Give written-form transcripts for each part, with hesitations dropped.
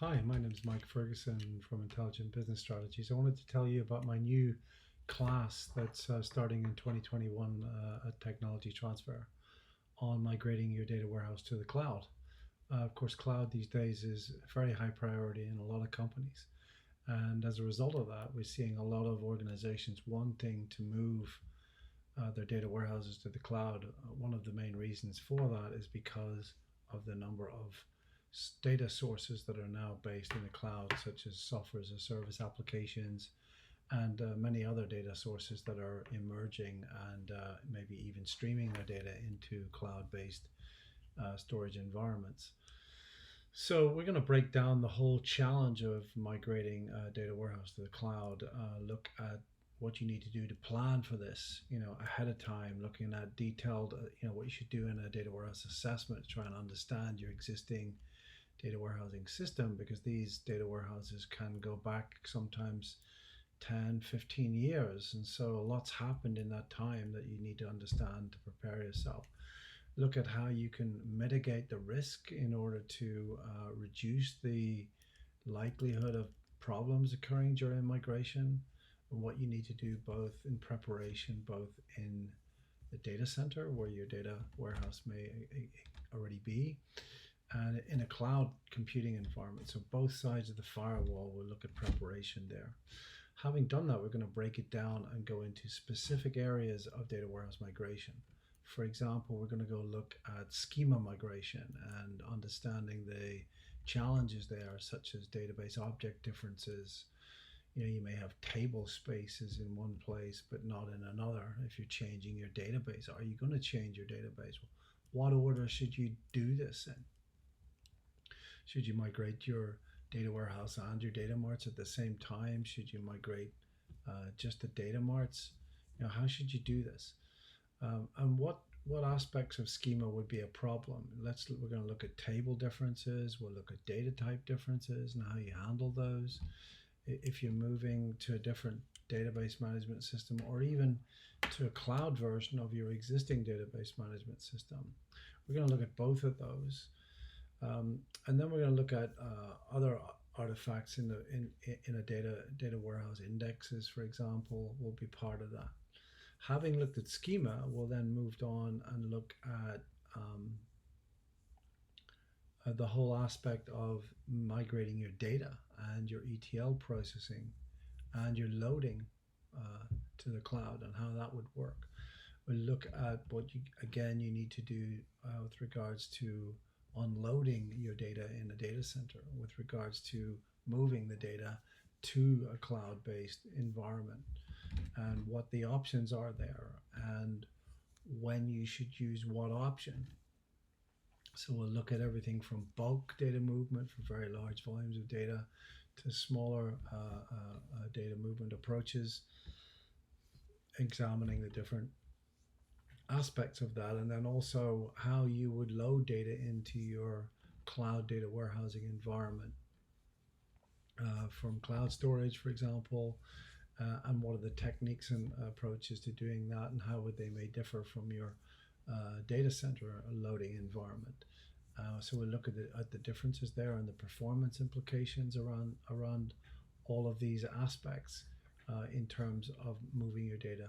Hi, my name is Mike Ferguson from Intelligent Business Strategies. I wanted to tell you about my new class that's starting in 2021 at Technology Transfer on migrating your data warehouse to the cloud. Of course, cloud these days is a very high priority in a lot of companies. And as a result of that, we're seeing a lot of organizations wanting to move their data warehouses to the cloud. One of the main reasons for that is because of the number of data sources that are now based in the cloud, such as software as a service applications and many other data sources that are emerging and maybe even streaming their data into cloud based storage environments. So we're going to break down the whole challenge of migrating a data warehouse to the cloud. Look at what you need to do to plan for this, ahead of time. Looking at detailed, what you should do in a data warehouse assessment to try and understand your existing data warehousing system, because these data warehouses can go back sometimes 10, 15 years. And so lots happened in that time that you need to understand to prepare yourself. Look at how you can mitigate the risk in order to reduce the likelihood of problems occurring during migration, and what you need to do both in preparation, both in the data center where your data warehouse may already be, and in a cloud computing environment. So both sides of the firewall will look at preparation there. Having done that, we're going to break it down and go into specific areas of data warehouse migration. For example, we're going to go look at schema migration and understanding the challenges there, such as database object differences. You may have table spaces in one place but not in another. If you're changing your database, are you going to change your database? What order should you do this in? Should you migrate your data warehouse and your data marts at the same time? Should you migrate just the data marts? How should you do this? And what aspects of schema would be a problem? We're going to look at table differences. We'll look at data type differences and how you handle those. If you're moving to a different database management system, or even to a cloud version of your existing database management system, we're going to look at both of those. And then we're going to look at other artifacts in a data warehouse. Indexes, for example, will be part of that. Having looked at schema, we'll then move on and look at the whole aspect of migrating your data and your ETL processing and your loading to the cloud, and how that would work. We'll look at what you need to do with regards to unloading your data in a data center, with regards to moving the data to a cloud-based environment, and what the options are there, and when you should use what option. So we'll look at everything from bulk data movement for very large volumes of data to smaller data movement approaches, examining the different aspects of that, and then also how you would load data into your cloud data warehousing environment from cloud storage, for example, and what are the techniques and approaches to doing that, and how would they may differ from your data center loading environment. So we'll look at the differences there and the performance implications around all of these aspects in terms of moving your data.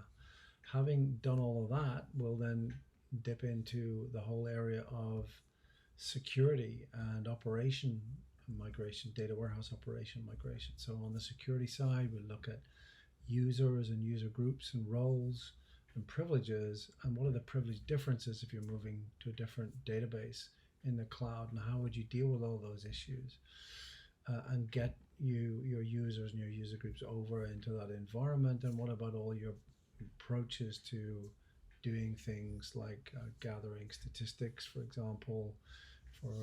Having done all of that, we'll then dip into the whole area of security and operation migration, data warehouse operation migration. So on the security side, we'll look at users and user groups and roles and privileges, and what are the privilege differences if you're moving to a different database in the cloud, and how would you deal with all those issues and get your users and your user groups over into that environment. And what about all your approaches to doing things like gathering statistics, for example,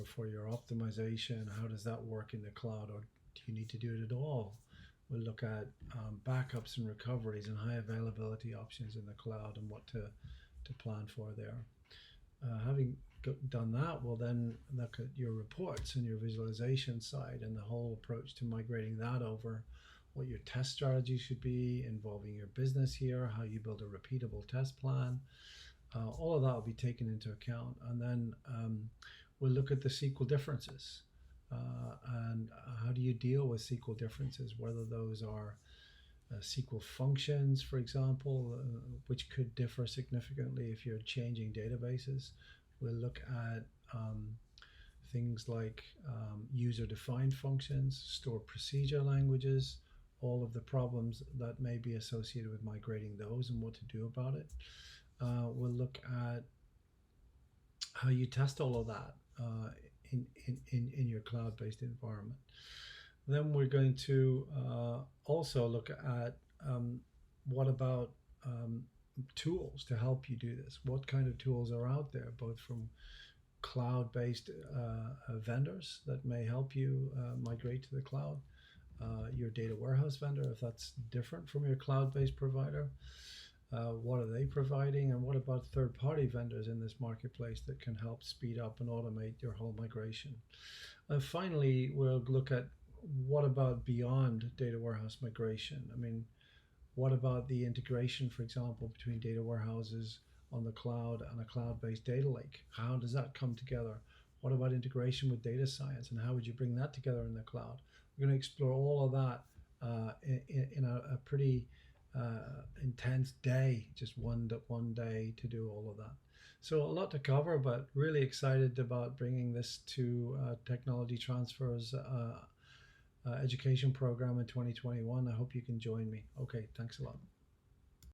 for your optimization? How does that work in the cloud, or do you need to do it at all? We'll look at backups and recoveries and high availability options in the cloud, and what to plan for there. Having done that, we'll then look at your reports and your visualization side and the whole approach to migrating that over, what your test strategy should be involving your business here, how you build a repeatable test plan. All of that will be taken into account. And then we'll look at the SQL differences. and how do you deal with SQL differences, whether those are SQL functions, for example, which could differ significantly if you're changing databases. We'll look at things like user-defined functions, stored procedure languages, all of the problems that may be associated with migrating those and what to do about it. We'll look at how you test all of that in your cloud-based environment. Then we're going to also look at what about tools to help you do this. What kind of tools are out there, both from cloud-based vendors that may help you migrate to the cloud, your data warehouse vendor, if that's different from your cloud-based provider. What are they providing, and what about third-party vendors in this marketplace that can help speed up and automate your whole migration? And finally, we'll look at what about beyond data warehouse migration? I mean, what about the integration, for example, between data warehouses on the cloud and a cloud-based data lake? How does that come together? What about integration with data science, and how would you bring that together in the cloud? We're going to explore all of that in a pretty intense day, just one day to do all of that. So a lot to cover, but really excited about bringing this to Technology Transfer's education program in 2021. I hope you can join me. Okay, thanks a lot.